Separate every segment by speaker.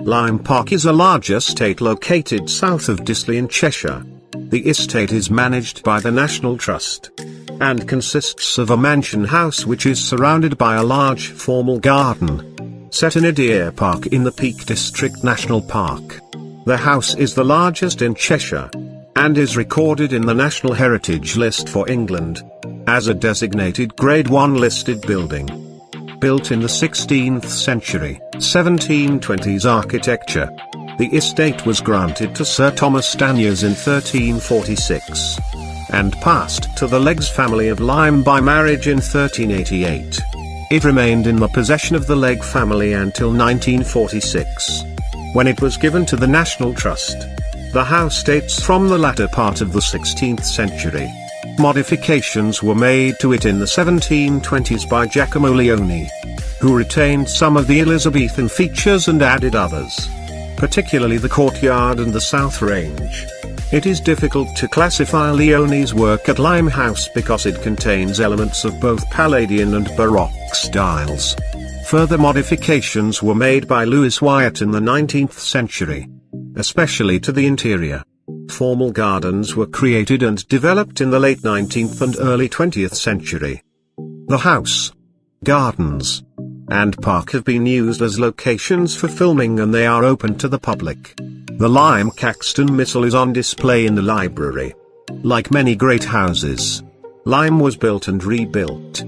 Speaker 1: Lyme Park is a large estate located south of Disley in Cheshire. The estate is managed by the National Trust and consists of a mansion house which is surrounded by a large formal garden set in a deer park in the Peak District National Park. The house is the largest in Cheshire and is recorded in the National Heritage List for England as a designated Grade 1 listed building. Built in the 16th century, 1720s architecture, the estate was granted to Sir Thomas Stanyers in 1346 and passed to the Legge family of Lyme by marriage in 1388. It remained in the possession of the Legge family until 1946, when it was given to the National Trust. The house dates from the latter part of the 16th century. Modifications were made to it in the 1720s by Giacomo Leone, who retained some of the Elizabethan features and added others, particularly the courtyard and the south range. It is difficult to classify Leone's work at Lyme House because it contains elements of both Palladian and Baroque styles. Further modifications were made by Lewis Wyatt in the 19th century, especially to the interior. Formal gardens were created and developed in the late 19th and early 20th century. The house, gardens, and park have been used as locations for filming and they are open to the public. The Lyme Caxton Missal is on display in the library. Like many great houses, Lyme was built and rebuilt,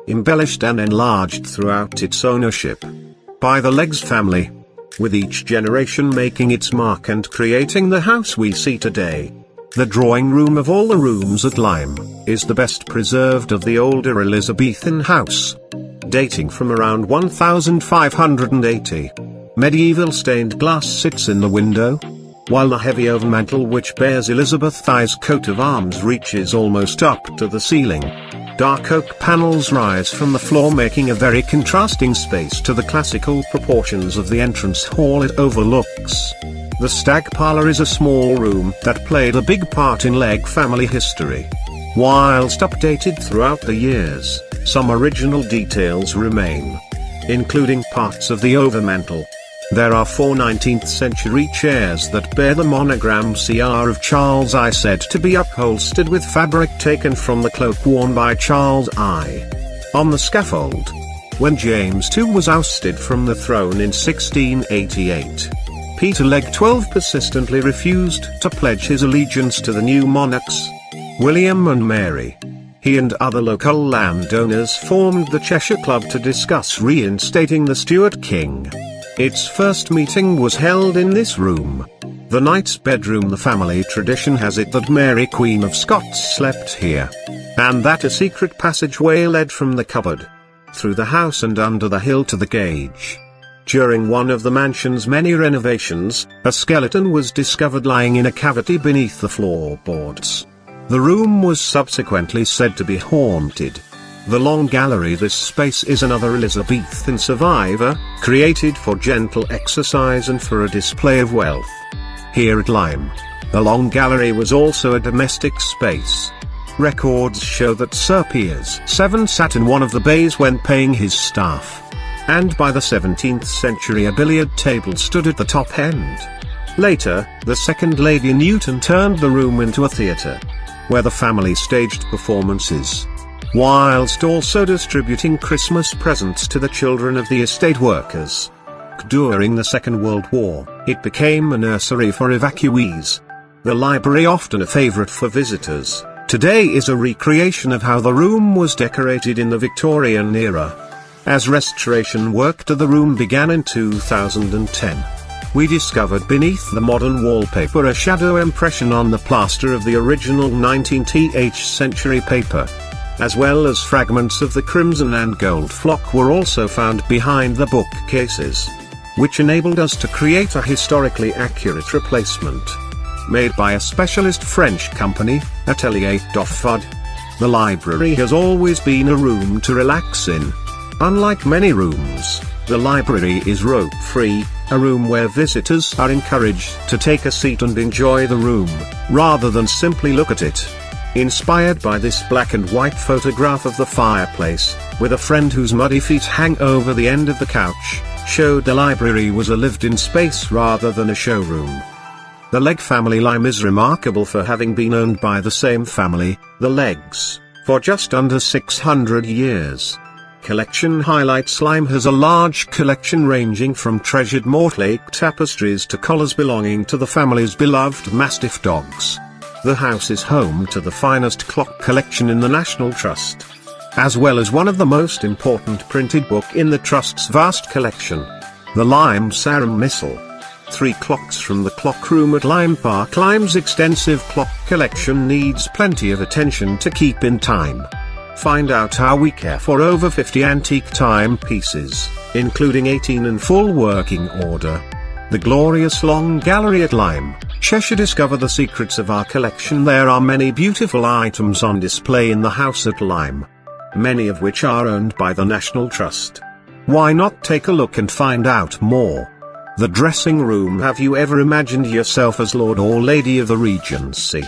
Speaker 1: embellished and enlarged throughout its ownership by the Legge family, with each generation making its mark and creating the house we see today. The drawing room of all the rooms at Lyme is the best preserved of the older Elizabethan house, dating from around 1580. Medieval stained glass sits in the window, while the heavy overmantel which bears Elizabeth I's coat of arms reaches almost up to the ceiling. Dark oak panels rise from the floor, making a very contrasting space to the classical proportions of the entrance hall it overlooks. The stag parlour is a small room that played a big part in Legge family history. Whilst updated throughout the years, some original details remain, including parts of the overmantel. There are 4 19th century chairs that bear the monogram CR of Charles I, said to be upholstered with fabric taken from the cloak worn by Charles I on the scaffold when James II was ousted from the throne in 1688. Peter Legge XII persistently refused to pledge his allegiance to the new monarchs, William and Mary. He and other local landowners formed the Cheshire Club to discuss reinstating the Stuart King. Its first meeting was held in this room, the knight's bedroom. The family tradition has it that Mary Queen of Scots slept here, and that a secret passageway led from the cupboard through the house and under the hill to the gauge. During one of the mansion's many renovations, a skeleton was discovered lying in a cavity beneath the floorboards. The room was subsequently said to be haunted. The Long Gallery. This space is another Elizabethan survivor, created for gentle exercise and for a display of wealth. Here at Lyme, the Long Gallery was also a domestic space. Records show that Sir Piers VII sat in one of the bays when paying his staff, and by the 17th century a billiard table stood at the top end. Later, the Second Lady Newton turned the room into a theatre, where the family staged performances, whilst also distributing Christmas presents to the children of the estate workers. During the Second World War, it became a nursery for evacuees. The library, often a favourite for visitors, today is a recreation of how the room was decorated in the Victorian era. As restoration work to the room began in 2010, we discovered beneath the modern wallpaper a shadow impression on the plaster of the original 19th century paper, as well as fragments of the crimson and gold flock were also found behind the bookcases, which enabled us to create a historically accurate replacement, made by a specialist French company, Atelier Doffard. The library has always been a room to relax in. Unlike many rooms, the library is rope-free, a room where visitors are encouraged to take a seat and enjoy the room, rather than simply look at it. Inspired by this black and white photograph of the fireplace, with a friend whose muddy feet hang over the end of the couch, showed the library was a lived-in space rather than a showroom. The Legg family Lyme is remarkable for having been owned by the same family, the Leggs, for just under 600 years. Collection highlights: Lyme has a large collection ranging from treasured Mortlake tapestries to collars belonging to the family's beloved Mastiff dogs. The house is home to the finest clock collection in the National Trust, as well as one of the most important printed book in the Trust's vast collection, the Lyme Sarum Missal. 3 clocks from the clock room at Lyme Park. Lyme's extensive clock collection needs plenty of attention to keep in time. Find out how we care for over 50 antique timepieces, including 18 in full working order. The glorious Long Gallery at Lyme, Cheshire. Discover the secrets of our collection. There are many beautiful items on display in the house at Lyme, many of which are owned by the National Trust. Why not take a look and find out more? The dressing room. Have you ever imagined yourself as Lord or Lady of the Regency,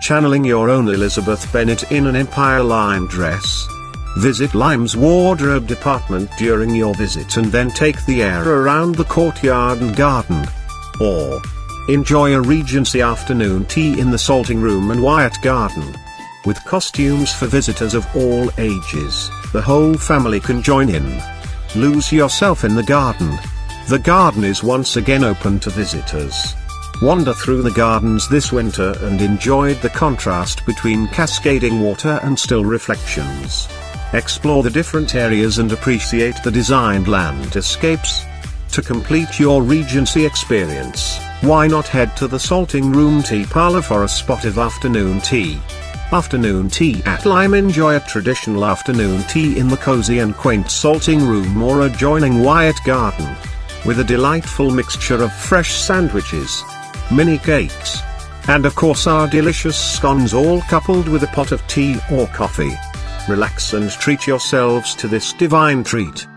Speaker 1: channeling your own Elizabeth Bennet in an Empire Lyme dress? Visit Lyme's wardrobe department during your visit and then take the air around the courtyard and garden. Or enjoy a Regency afternoon tea in the Salting Room and Wyatt Garden. With costumes for visitors of all ages, the whole family can join in. Lose yourself in the garden. The garden is once again open to visitors. Wander through the gardens this winter and enjoy the contrast between cascading water and still reflections. Explore the different areas and appreciate the designed landscapes. To complete your Regency experience, why not head to the Salting Room Tea Parlour for a spot of afternoon tea? Afternoon tea at Lyme. Enjoy a traditional afternoon tea in the cozy and quaint Salting Room or adjoining Wyatt Garden, with a delightful mixture of fresh sandwiches, mini cakes, and of course our delicious scones, all coupled with a pot of tea or coffee. Relax and treat yourselves to this divine treat.